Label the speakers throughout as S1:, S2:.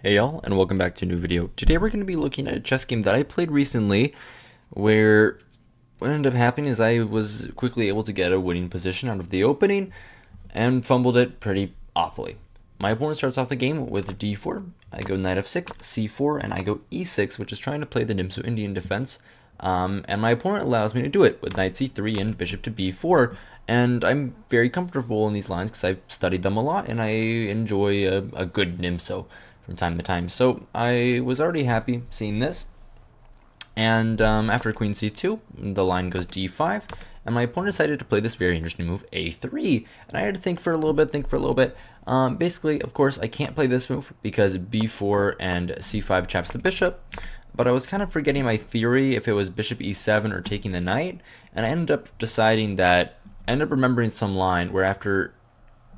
S1: Hey y'all, and welcome back to a new video. Today we're going to be looking at a chess game that I played recently, where what ended up happening is I was quickly able to get a winning position out of the opening, and fumbled it pretty awfully. My opponent starts off the game with d4, I go knight f6, c4, and I go e6, which is trying to play the Nimzo Indian defense, and my opponent allows me to do it with knight c3 and bishop to b4, and I'm very comfortable in these lines because I've studied them a lot, and I enjoy a good Nimzo from time to time. So I was already happy seeing this. And after queen c2, the line goes d5, and my opponent decided to play this very interesting move, a3. And I had to think for a little bit. Basically, of course, I can't play this move because b4 and c5 chaps the bishop. But I was kind of forgetting my theory if it was bishop e7 or taking the knight. And I ended up deciding that, I ended up remembering some line where after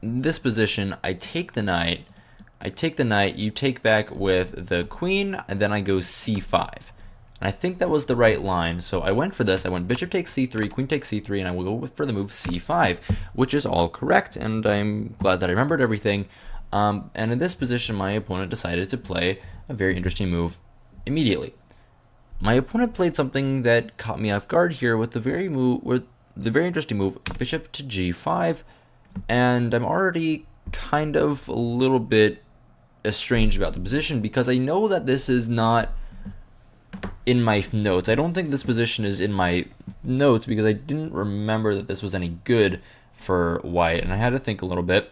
S1: this position, I take the knight, you take back with the queen, and then I go c5. And I think that was the right line, so I went for this. I went bishop takes c3, queen takes c3, and I will go for the move c5, which is all correct, and I'm glad that I remembered everything. And in this position, my opponent decided to play a very interesting move immediately. My opponent played something that caught me off guard here with the very interesting move, bishop to g5, and I'm already kind of a little bit estranged about the position because I know that this is not in my notes. I don't think this position is in my notes because I didn't remember that this was any good for white, and I had to think a little bit.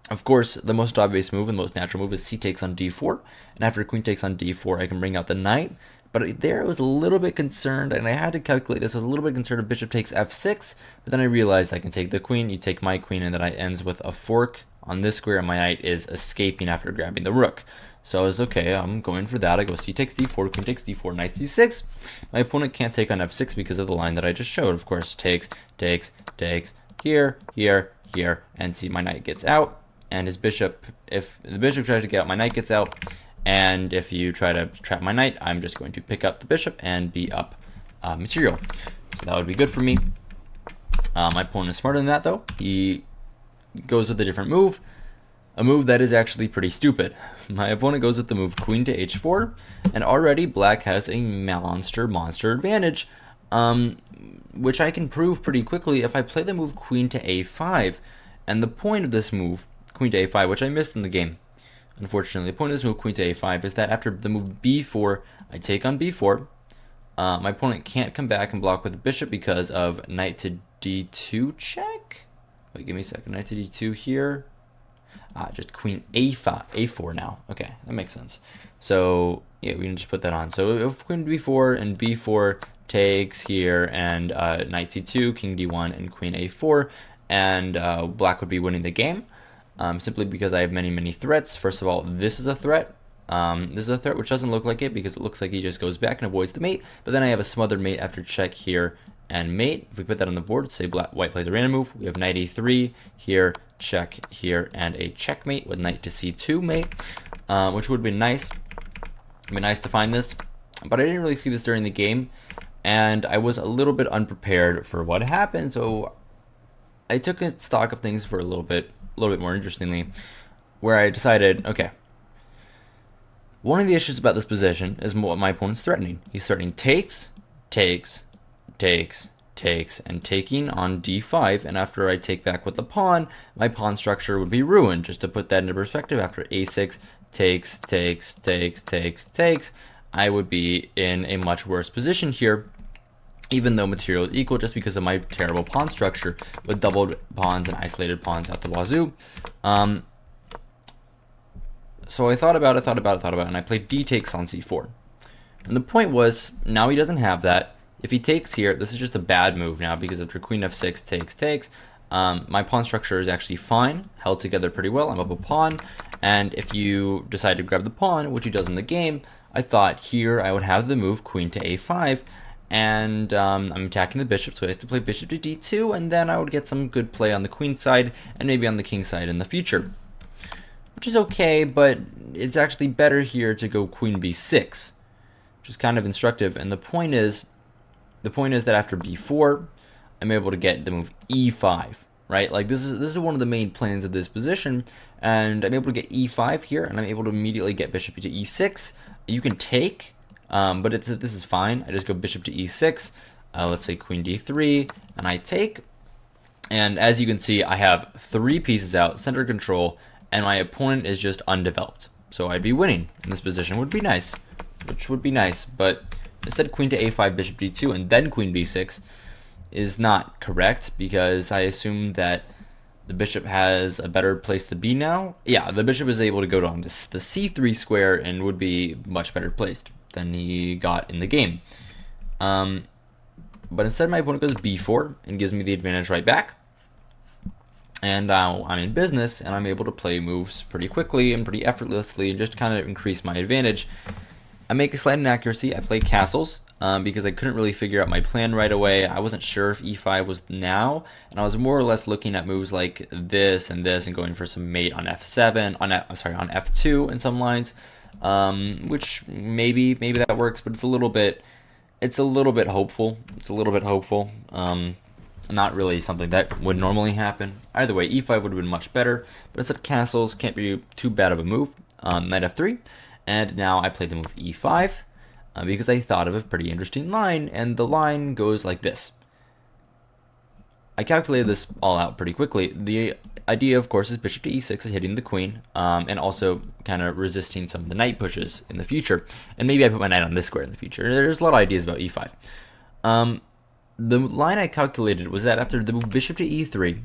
S1: Of course, the most obvious move and the most natural move is c takes on d4, and after queen takes on d4, I can bring out the knight. But there I was a little bit concerned, and I had to calculate this. I was a little bit concerned of bishop takes f6, but then I realized I can take the queen, you take my queen, and then it ends with a fork on this square, and my knight is escaping after grabbing the rook. So I was okay, I'm going for that. I go c takes d4, queen takes d4, knight c6. My opponent can't take on f6 because of the line that I just showed. Of course, takes, here, and see my knight gets out, and his bishop, if the bishop tries to get out, my knight gets out. And if you try to trap my knight, I'm just going to pick up the bishop and be up material. So that would be good for me. My opponent is smarter than that, though. He goes with a different move, a move that is actually pretty stupid. My opponent goes with the move queen to h4, and already black has a monster advantage, which I can prove pretty quickly if I play the move queen to a5. And the point of this move, queen to a5, which I missed in the game, unfortunately, the point of this move, queen to a5, is that after the move b4, I take on b4. My opponent can't come back and block with the bishop because of knight to d2 check. Wait, give me a second. Knight to d2 here. Just queen a4 now. Okay, that makes sense. So yeah, we can just put that on. So if queen b4 and b4 takes here, and knight c2, king d1, and queen a4, and black would be winning the game. Simply because I have many threats. First of all, this is a threat. This is a threat which doesn't look like it because it looks like he just goes back and avoids the mate. But then I have a smothered mate after check here and mate. If we put that on the board, say white plays a random move, we have knight e3 here, check here, and a checkmate with knight to c2 mate, which would be nice. It'd be nice to find this, but I didn't really see this during the game, and I was a little bit unprepared for what happened. So I took a stock of things for a little bit more interestingly, where I decided, okay, one of the issues about this position is what my opponent's threatening. He's threatening takes, and taking on d5, and after I take back with the pawn, my pawn structure would be ruined. Just to put that into perspective, after a6 takes, I would be in a much worse position here, even though material is equal, just because of my terrible pawn structure with doubled pawns and isolated pawns at the wazoo. So I thought about it, and I played d takes on c4. And the point was, now he doesn't have that. If he takes here, this is just a bad move now, because after queen f6 takes, my pawn structure is actually fine, held together pretty well. I'm up a pawn, and if you decide to grab the pawn, which he does in the game, I thought here I would have the move queen to a5, and I'm attacking the bishop, so I have to play bishop to d2, and then I would get some good play on the queen side, and maybe on the king side in the future. Which is okay, but it's actually better here to go queen b6, which is kind of instructive, and the point is that after b4, I'm able to get the move e5. right? Like this is one of the main plans of this position, and I'm able to get e5 here, and I'm able to immediately get bishop to e6. You can take, but this is fine. I just go bishop to e6. Let's say queen d3, and I take. And as you can see, I have 3 pieces out, center control, and my opponent is just undeveloped. So I'd be winning in this position, would be nice, which would be nice. But instead, queen to a5, bishop d2, and then queen b6 is not correct, because I assume that the bishop has a better place to be now. Yeah, the bishop is able to go down to the c3 square and would be much better placed than he got in the game. But instead, my opponent goes b4 and gives me the advantage right back. And now I'm in business, and I'm able to play moves pretty quickly and pretty effortlessly and just kind of increase my advantage. I make a slight inaccuracy. I play castles because I couldn't really figure out my plan right away. I wasn't sure if e5 was now, and I was more or less looking at moves like this and going for some mate on f7, on f2 in some lines, which maybe that works, but it's a little bit hopeful. Not really something that would normally happen. Either way, e5 would have been much better, but instead castles can't be too bad of a move. Knight f3, and now I played the move e5 because I thought of a pretty interesting line, and the line goes like this. I calculated this all out pretty quickly. The idea, of course, is bishop to e6 is hitting the queen, and also kind of resisting some of the knight pushes in the future. And maybe I put my knight on this square in the future. There's a lot of ideas about e5. The line I calculated was that after the move bishop to e3,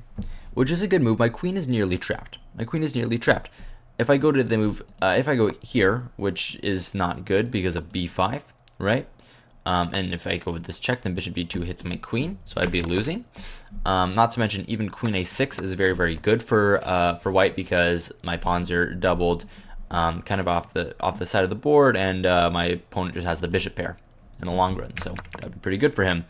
S1: which is a good move, my queen is nearly trapped. If I go to the move, if I go here, which is not good because of b5, right? And if I go with this check, then bishop d2 hits my queen, so I'd be losing. Not to mention, even queen a6 is very, very good for white because my pawns are doubled, kind of off the side of the board, and my opponent just has the bishop pair in the long run, so that'd be pretty good for him.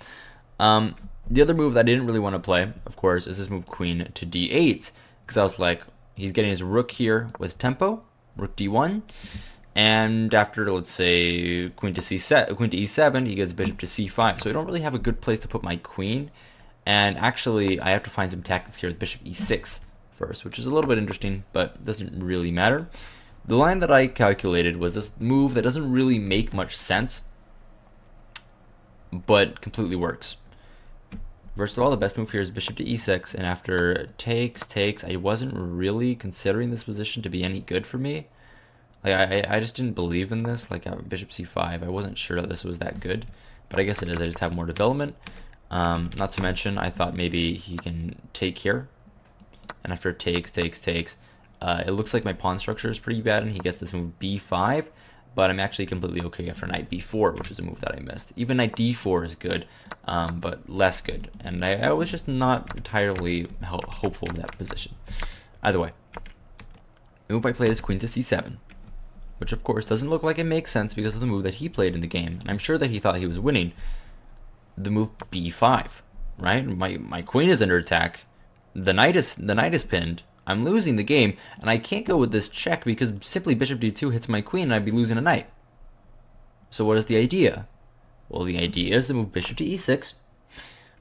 S1: The other move that I didn't really want to play, of course, is this move queen to d8, because I was like, he's getting his rook here with tempo, rook d1, and after, let's say, queen to e7, he gets bishop to c5, so I don't really have a good place to put my queen, and actually, I have to find some tactics here with bishop e6 first, which is a little bit interesting, but doesn't really matter. The line that I calculated was this move that doesn't really make much sense, but completely works. First of all, the best move here is bishop to e6, and after takes, I wasn't really considering this position to be any good for me. Like I just didn't believe in this. Like bishop c5, I wasn't sure that this was that good, but I guess it is. I just have more development. Not to mention, I thought maybe he can take here, and after takes, it looks like my pawn structure is pretty bad, and he gets this move b5. But I'm actually completely okay after knight b4, which is a move that I missed. Even knight d4 is good, but less good. And I was just not entirely hopeful in that position. Either way, the move I played is queen to c7, which of course doesn't look like it makes sense because of the move that he played in the game. And I'm sure that he thought he was winning. The move b5, right? My queen is under attack. The knight is pinned. I'm losing the game, and I can't go with this check because simply bishop d2 hits my queen and I'd be losing a knight. So what is the idea? Well, the idea is to move bishop to e6,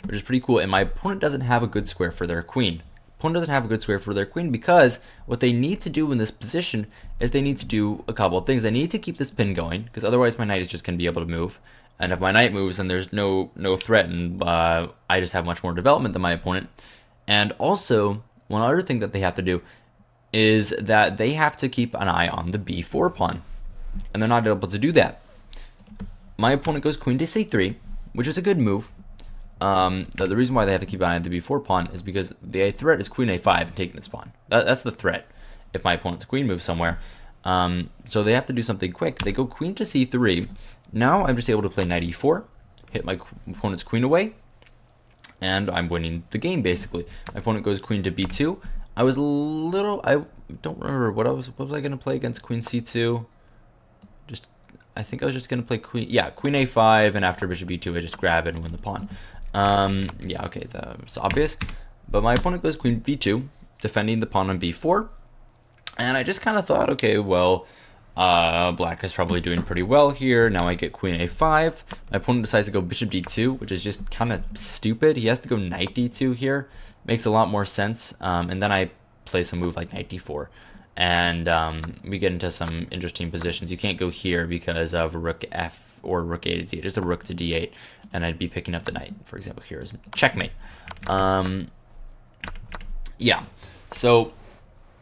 S1: which is pretty cool, and my opponent doesn't have a good square for their queen. Because what they need to do in this position is they need to do a couple of things. They need to keep this pin going, because otherwise my knight is just going to be able to move. And if my knight moves, then there's no threat, and I just have much more development than my opponent. And also, one other thing that they have to do is that they have to keep an eye on the b4 pawn, and they're not able to do that. My opponent goes queen to c3, which is a good move. The reason why they have to keep an eye on the b4 pawn is because the threat is queen a5 and taking this pawn. That's the threat if my opponent's queen moves somewhere. So they have to do something quick. They go queen to c3. Now I'm just able to play knight e4, hit my opponent's queen away, and I'm winning the game, basically. My opponent goes queen to b2. I don't remember what was I going to play against queen c2? I think I was just going to play queen a5, and after bishop b2, I just grab it and win the pawn. Yeah, okay, that's obvious. But my opponent goes queen b2, defending the pawn on b4. And I just kind of thought, okay, well, black is probably doing pretty well here. Now I get queen a5. My opponent decides to go bishop d2, which is just kind of stupid. He has to go knight d2 here. makes a lot more sense. And then I play some move like knight d4, and we get into some interesting positions. You can't go here because of rook f or rook a to d8, just a rook to d8, and I'd be picking up the knight. For example, here is checkmate. Yeah, so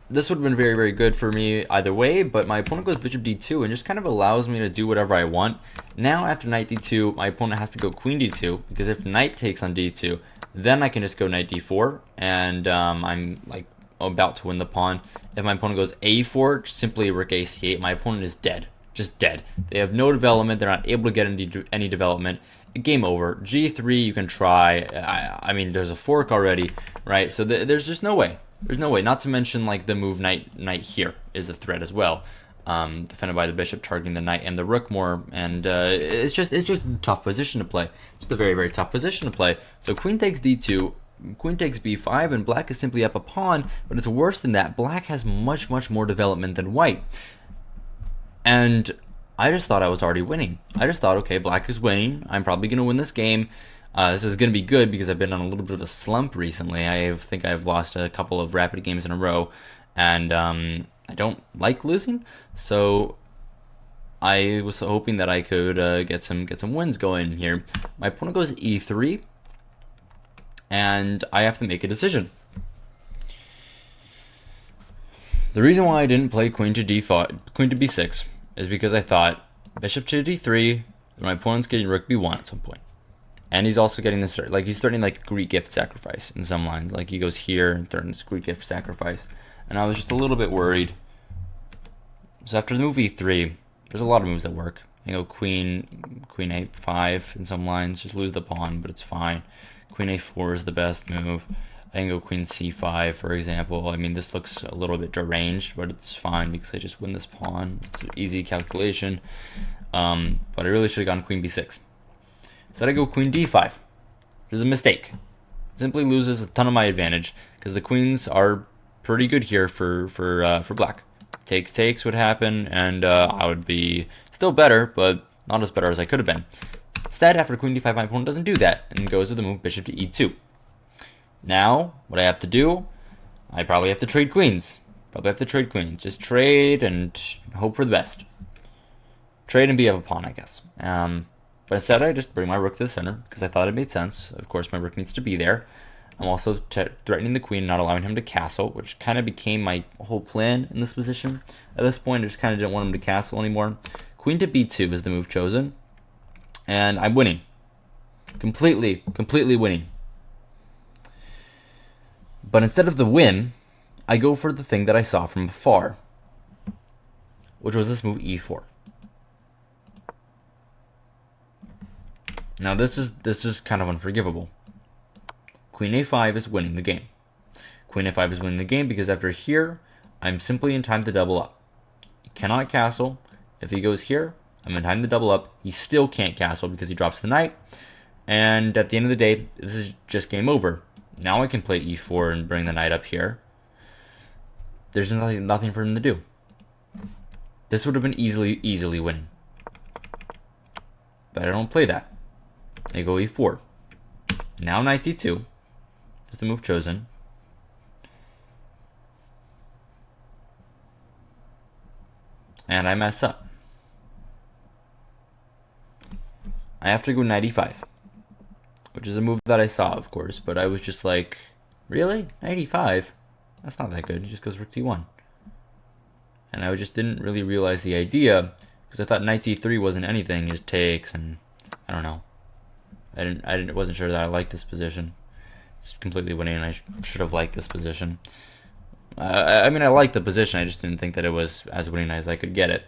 S1: this would have been very, very good for me either way, but my opponent goes bishop d2 and just kind of allows me to do whatever I want. Now after knight d2, my opponent has to go queen d2, because if knight takes on d2, then I can just go knight d4, and I'm like about to win the pawn. If my opponent goes a4, simply rook ac8, my opponent is dead. Just dead. They have no development. They're not able to get any development. Game over. G3 you can try. I mean, there's a fork already, right? So there's just no way. There's no way. Not to mention, like, the move knight here is a threat as well. Defended by the bishop, targeting the knight and the rook more, and it's just a tough position to play. Just a very, very tough position to play. So queen takes d2, queen takes b5, and black is simply up a pawn, but it's worse than that. Black has much, much more development than white. And I just thought I was already winning. I just thought, okay, black is winning. I'm probably going to win this game. This is going to be good because I've been on a little bit of a slump recently. I think I've lost a couple of rapid games in a row, and I don't like losing. So I was hoping that I could get some wins going here. My opponent goes e3, and I have to make a decision. The reason why I didn't play queen to b6 is because I thought bishop to d3, my opponent's getting rook b1 at some point. And he's also getting this, like, he's threatening like Greek gift sacrifice in some lines. Like, he goes here and threatens Greek gift sacrifice. And I was just a little bit worried. So after the move e3, there's a lot of moves that work. I go queen a5 in some lines, just lose the pawn, but it's fine. Queen a4 is the best move. I can go queen c5, for example. I mean, this looks a little bit deranged, but it's fine because I just win this pawn. It's an easy calculation. But I really should have gone queen b6. Instead I go queen d5, which is a mistake. Simply loses a ton of my advantage because the queens are pretty good here for black. Takes would happen, and I would be still better, but not as better as I could have been. Instead, after queen d5, my opponent doesn't do that and goes to the move bishop to e2. Now, what I have to do, I probably have to trade queens. Just trade and hope for the best. Trade and be up a pawn, I guess. But instead, I just bring my rook to the center because I thought it made sense. Of course, my rook needs to be there. I'm also threatening the queen, not allowing him to castle, which kind of became my whole plan in this position. At this point, I just kind of didn't want him to castle anymore. Queen to b2 is the move chosen. And I'm winning. Completely winning. But instead of the win, I go for the thing that I saw from afar, which was this move e4. Now this is kind of unforgivable. Queen a5 is winning the game. Queen a5 is winning the game because after here, I'm simply in time to double up. He cannot castle. If he goes here, I'm in time to double up. He still can't castle because he drops the knight. And at the end of the day, this is just game over. Now I can play e4 and bring the knight up here. There's nothing for him to do. This would have been easily winning. But I don't play that. I go e4. Now knight d2 is the move chosen. And I mess up. I have to go knight e5, which is a move that I saw, of course, but I was just like, really? Knight e5? That's not that good. It just goes rook d1. And I just didn't really realize the idea because I thought knight d3 wasn't anything. It just takes, and I don't know. I wasn't sure that I liked this position. It's completely winning, and I should have liked this position. I mean, I liked the position. I just didn't think that it was as winning as I could get it.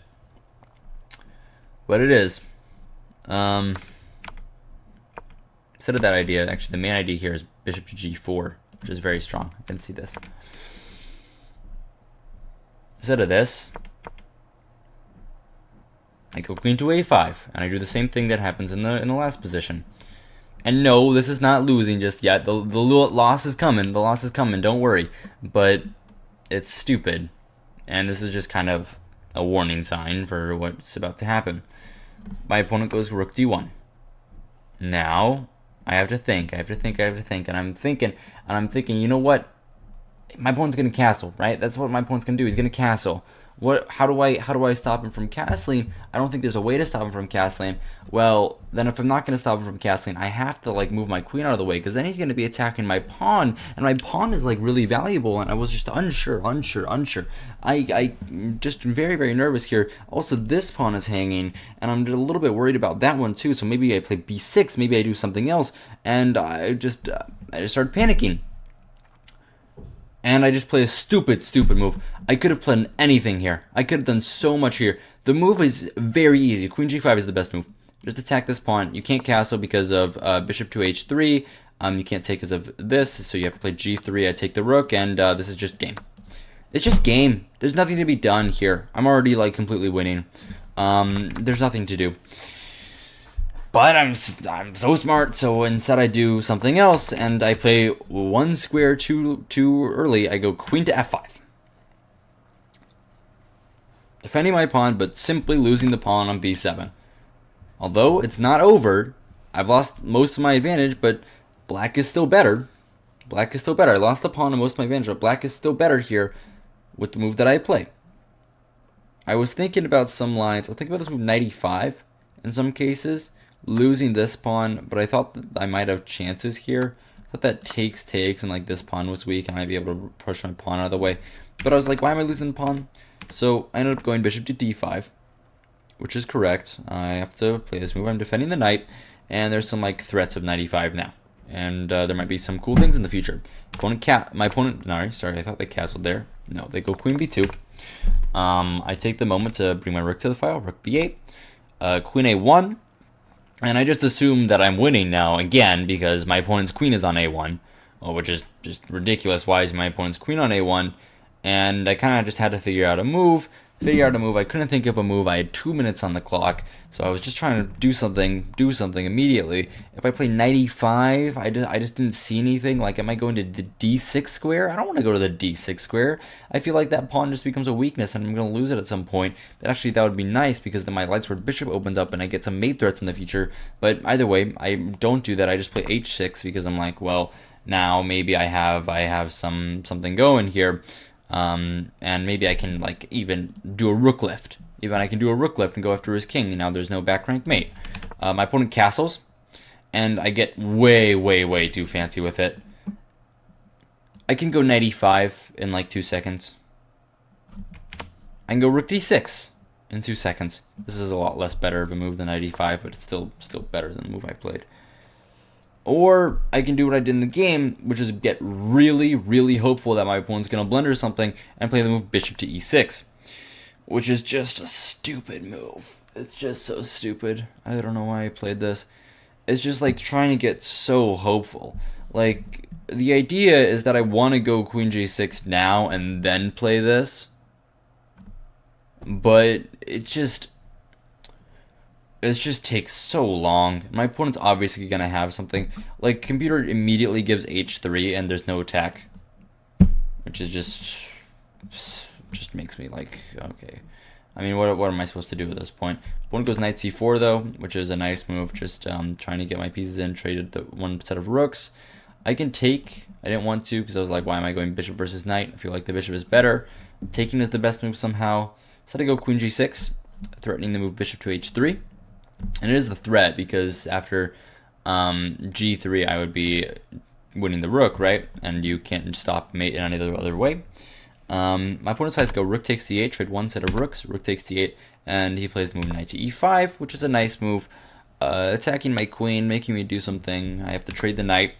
S1: But it is. Instead of that idea, actually, the main idea here is bishop to g4, which is very strong. I can see this. Instead of this, I go queen to a5, and I do the same thing that happens in the last position. And no, this is not losing just yet. The loss is coming. The loss is coming. Don't worry. But it's stupid, and this is just kind of a warning sign for what's about to happen. My opponent goes rook d1. Now, I have to think. And I'm thinking, you know what? My opponent's gonna castle, right? That's what my opponent's gonna do. He's gonna castle. What? How do I stop him from castling? I don't think there's a way to stop him from castling. Well, then if I'm not gonna stop him from castling, I have to like move my queen out of the way because then he's gonna be attacking my pawn, and my pawn is like really valuable. And I was just unsure. I just very very nervous here. Also, this pawn is hanging, and I'm just a little bit worried about that one too. So maybe I play b6. Maybe I do something else, and I just started panicking. And I just play a stupid move. I could have played anything here. I could have done so much here. The move is very easy. Queen g5 is the best move. Just attack this pawn. You can't castle because of bishop to h3. You can't take because of this, so you have to play g3. I take the rook, and this is just game. It's just game. There's nothing to be done here. I'm already like completely winning. There's nothing to do. But I'm so smart, so instead I do something else, and I play one square too early. I go queen to f5. Defending my pawn, but simply losing the pawn on b7. Although it's not over, I've lost most of my advantage, but black is still better. Black is still better. I lost the pawn and most of my advantage, but black is still better here with the move that I play. I was thinking about some lines. I'll think about this move knight e5 in some cases. Losing this pawn, but I thought that I might have chances here. I thought that takes, and like this pawn was weak, and I'd be able to push my pawn out of the way. But I was like, why am I losing the pawn? So I ended up going bishop to d5, which is correct. I have to play this move. I'm defending the knight, and there's some like threats of knight e5 now, and there might be some cool things in the future. My opponent. No, sorry, I thought they castled there. No, they go queen b2. I take the moment to bring my rook to the file. Rook b8, queen a1. And I just assume that I'm winning now again because my opponent's queen is on a1, which is just ridiculous. Why is my opponent's queen on a1? And I kind of just had to figure out a move. I couldn't think of a move. I had 2 minutes on the clock, so I was just trying to do something immediately. If I play knight e5, I just didn't see anything. Like, am I going to the d6 square? I don't want to go to the d6 square. I feel like that pawn just becomes a weakness, and I'm going to lose it at some point. But actually, that would be nice because then my light sword bishop opens up, and I get some mate threats in the future. But either way, I don't do that. I just play h6 because I'm like, well, now maybe I have something going here. And maybe I can like even do a rook lift. Even I can do a rook lift and go after his king. Now there's no back rank mate. My opponent castles, and I get way too fancy with it. I can go knight e5 in like 2 seconds. I can go rook d6 in 2 seconds. This is a lot less better of a move than knight e5, but it's still better than the move I played. Or I can do what I did in the game, which is get really hopeful that my opponent's going to blunder something and play the move bishop to e6, which is just a stupid move. It's just so stupid. I don't know why I played this. It's just like trying to get so hopeful. Like, the idea is that I want to go queen j6 now and then play this, but it just takes so long. My opponent's obviously gonna have something. Like, computer immediately gives h3 and there's no attack, which is just makes me like, okay. I mean, what am I supposed to do at this point? Opponent goes knight c4 though, which is a nice move. Just trying to get my pieces in, traded the one set of rooks. I can take. I didn't want to because I was like, why am I going bishop versus knight? I feel like the bishop is better. Taking is the best move somehow. So I go queen g6, threatening the move bishop to h3. And it is a threat because after g3 I would be winning the rook, right? And you can't stop mate in any other way. My opponent decides to go rook takes d8, trade one set of rooks, rook takes d8, and he plays the move knight to e5, which is a nice move. Attacking my queen, making me do something. I have to trade the knight.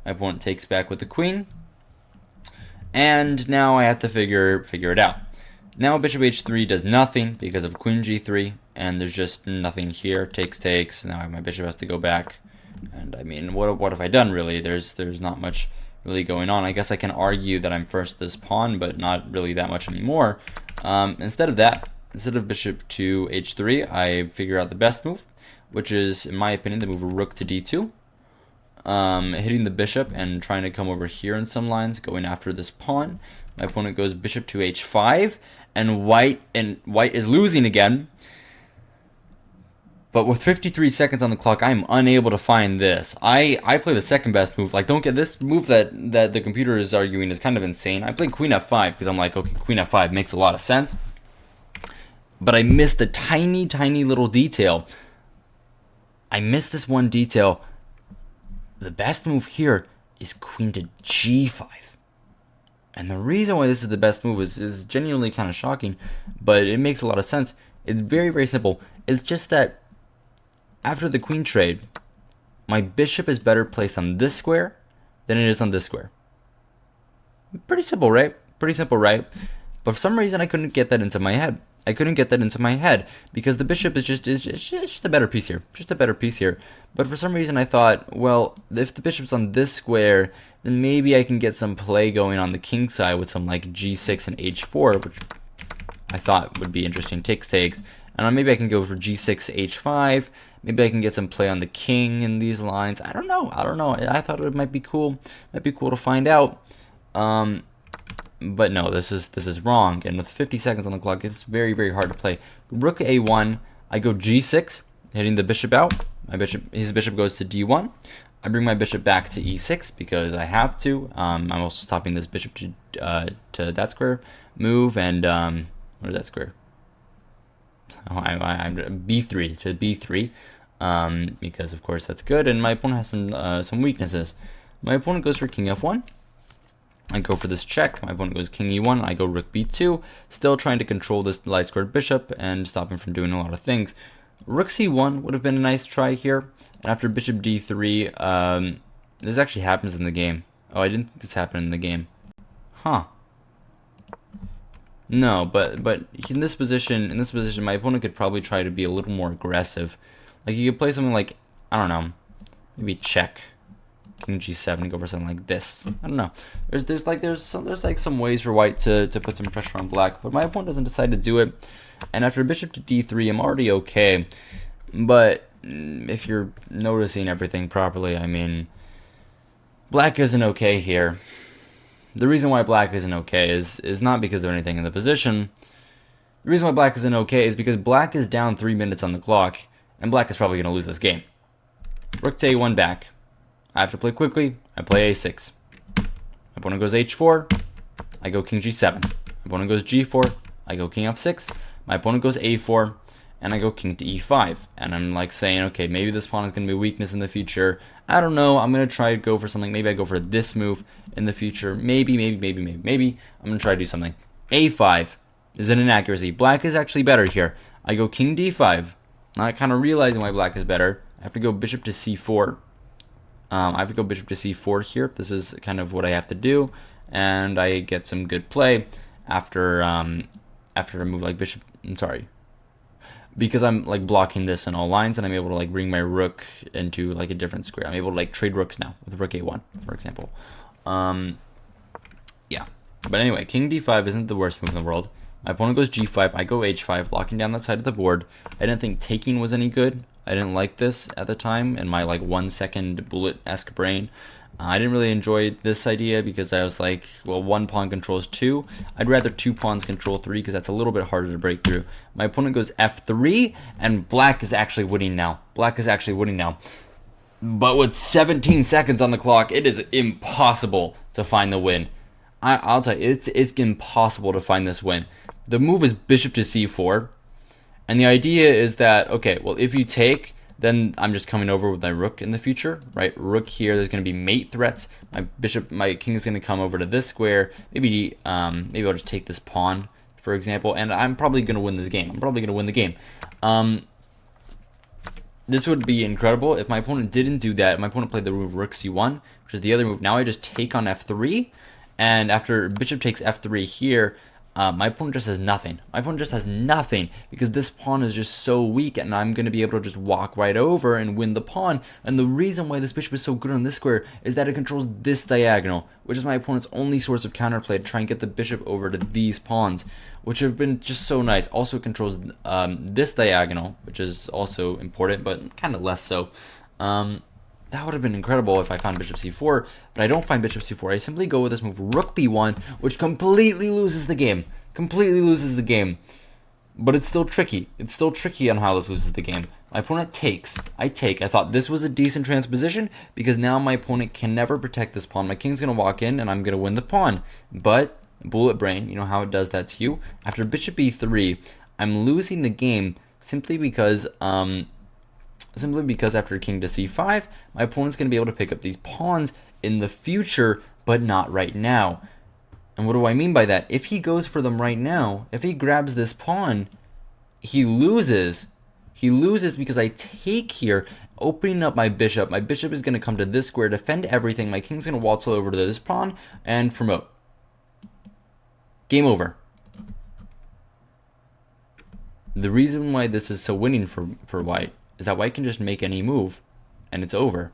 S1: My opponent takes back with the queen. And now I have to figure it out. Now bishop h3 does nothing because of queen g3, and there's just nothing here. Takes. Now my bishop has to go back. And I mean, what have I done really? There's not much really going on. I guess I can argue that I'm first this pawn, but not really that much anymore. Instead of bishop to h3, I figure out the best move, which is, in my opinion, the move rook to d2. Hitting the bishop and trying to come over here in some lines, going after this pawn. My opponent goes bishop to h5, and white is losing again. But with 53 seconds on the clock, I'm unable to find this. I play the second best move. Like, don't get this move that the computer is arguing is kind of insane. I played queen f5 because I'm like, okay, queen f5 makes a lot of sense. But I missed the tiny, tiny little detail. I missed this one detail. The best move here is queen to g5. And the reason why this is the best move is genuinely kind of shocking, but it makes a lot of sense. It's very, very simple. It's just that after the queen trade, my bishop is better placed on this square than it is on this square. Pretty simple, right? Pretty simple, right? But for some reason, I couldn't get that into my head. I couldn't get that into my head because the bishop is just a better piece here. Just a better piece here. But for some reason, I thought, well, if the bishop's on this square, then maybe I can get some play going on the king side with some like g6 and h4, which I thought would be interesting. Takes. And maybe I can go for g6, h5. Maybe I can get some play on the king in these lines. I don't know. I thought it might be cool. Might be cool to find out. But no, this is wrong. And with 50 seconds on the clock, it's very, very hard to play. Rook a1. I go g6, hitting the bishop out. His bishop goes to d1. I bring my bishop back to e6 because I have to. I'm also stopping this bishop to that square move. And what is that square? Oh, I'm b3 to b3 because of course that's good. And my opponent has some weaknesses. My opponent goes for king f1. I go for this check. My opponent goes king e1. I go rook b2, still trying to control this light squared bishop and stop him from doing a lot of things. Rook c1 would have been a nice try here. And after bishop d3, this actually happens in the game. Oh, I didn't think this happened in the game. Huh. No, but in this position, my opponent could probably try to be a little more aggressive. Like he could play something like, I don't know, maybe check. King g7, go for something like this. I don't know. There's like some ways for white to put some pressure on black, but my opponent doesn't decide to do it. And after bishop to d3, I'm already okay. But if you're noticing everything properly, I mean, black isn't okay here. The reason why black isn't okay is not because of anything in the position. The reason why black isn't okay is because black is down 3 minutes on the clock, and black is probably going to lose this game. Rook to a1 back. I have to play quickly. I play a6. My opponent goes h4. I go king g7. My opponent goes g4. I go king f6. My opponent goes a4. And I go king to e5. And I'm like saying, okay, maybe this pawn is going to be a weakness in the future. I don't know. I'm going to try to go for something. Maybe I go for this move in the future. Maybe. I'm going to try to do something. a5 is an inaccuracy. Black is actually better here. I go king d5. Not kind of realizing why black is better. I have to go bishop to c4. I have to go bishop to c4 here. This is kind of what I have to do, and I get some good play after a move like bishop. I'm sorry, because I'm like blocking this in all lines, and I'm able to like bring my rook into like a different square. I'm able to like trade rooks now with rook a1, for example. Yeah, but anyway, king d5 isn't the worst move in the world. My opponent goes g5. I go h5, blocking down that side of the board. I didn't think taking was any good. I didn't like this at the time in my like 1 second bullet-esque brain. I didn't really enjoy this idea because I was like, well, 1 pawn controls 2. I'd rather 2 pawns control 3 because that's a little bit harder to break through. My opponent goes f3, and black is actually winning now. But with 17 seconds on the clock, it is impossible to find the win. I'll tell you, it's impossible to find this win. The move is bishop to c4. And the idea is that, okay, well, if you take, then I'm just coming over with my rook in the future, right? Rook here, there's going to be mate threats. My king is going to come over to this square. Maybe I'll just take this pawn, for example, and I'm probably going to win this game. This would be incredible if my opponent didn't do that. My opponent played the move rook c1, which is the other move. Now I just take on f3, and after bishop takes f3 here, my opponent just has nothing. Because this pawn is just so weak, and I'm going to be able to just walk right over and win the pawn. And the reason why this bishop is so good on this square is that it controls this diagonal, which is my opponent's only source of counterplay to try and get the bishop over to these pawns, which have been just so nice. Also it controls this diagonal, which is also important, but kind of less so. That would have been incredible if I found bishop c4, but I don't find bishop c4. I simply go with this move rook b1, which completely loses the game. But it's still tricky. It's still tricky on how this loses the game. My opponent takes. I take. I thought this was a decent transposition because now my opponent can never protect this pawn. My king's going to walk in and I'm going to win the pawn. But bullet brain, you know how it does that to you. After bishop e3, I'm losing the game simply because after king to c5, my opponent's going to be able to pick up these pawns in the future, but not right now. And what do I mean by that? If he goes for them right now, if he grabs this pawn, he loses. He loses because I take here, opening up my bishop. My bishop is going to come to this square, defend everything. My king's going to waltz over to this pawn and promote. Game over. The reason why this is so winning for white is that white can just make any move, and it's over.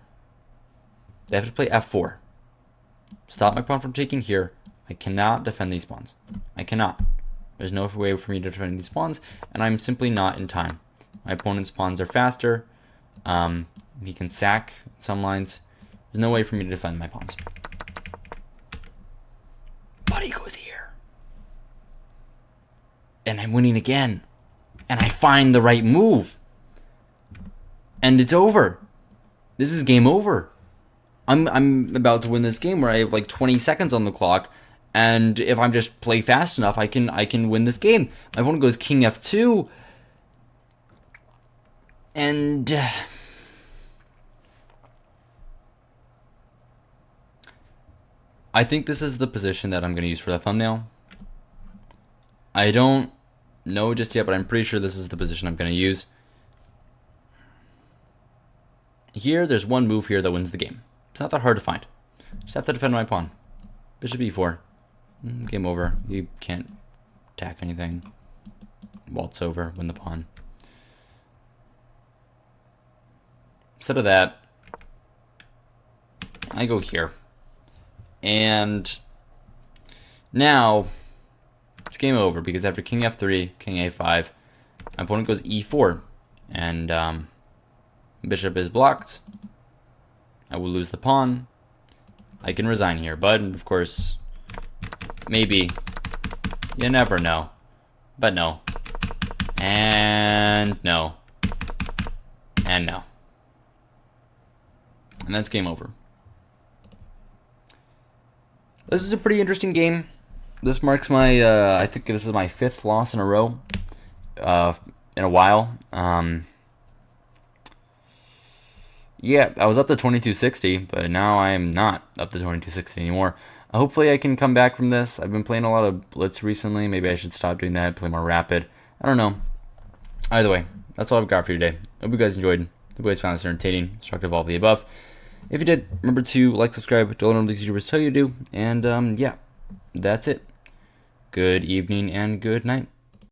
S1: They have to play f4. Stop my pawn from taking here. I cannot defend these pawns. I cannot. There's no way for me to defend these pawns, and I'm simply not in time. My opponent's pawns are faster. He can sack some lines. There's no way for me to defend my pawns. But he goes here. And I'm winning again. And I find the right move. And it's over. This is game over. I'm about to win this game where I have like 20 seconds on the clock. And if I just play fast enough, I can win this game. My opponent goes king f2. And I think this is the position that I'm going to use for the thumbnail. I don't know just yet, but I'm pretty sure this is the position I'm going to use. Here, there's one move here that wins the game. It's not that hard to find. Just have to defend my pawn. Bishop e4. Game over. You can't attack anything. Waltz over, win the pawn. Instead of that, I go here. And now it's game over because after king f3, king a5, my opponent goes e4. And bishop is blocked. I will lose the pawn. I can resign here, but of course, maybe. You never know. But no. And no. And no. And that's game over. This is a pretty interesting game. This marks my, I think this is my 5th loss in a row. In a while. Yeah, I was up to 2260, but now I am not up to 2260 anymore. Hopefully I can come back from this. I've been playing a lot of Blitz recently. Maybe I should stop doing that, play more Rapid. I don't know. Either way, that's all I've got for you today. Hope you guys enjoyed. Hope you guys found this entertaining, instructive, all of the above. If you did, remember to like, subscribe, don't let all these YouTubers tell you to do. And yeah, that's it. Good evening and good night.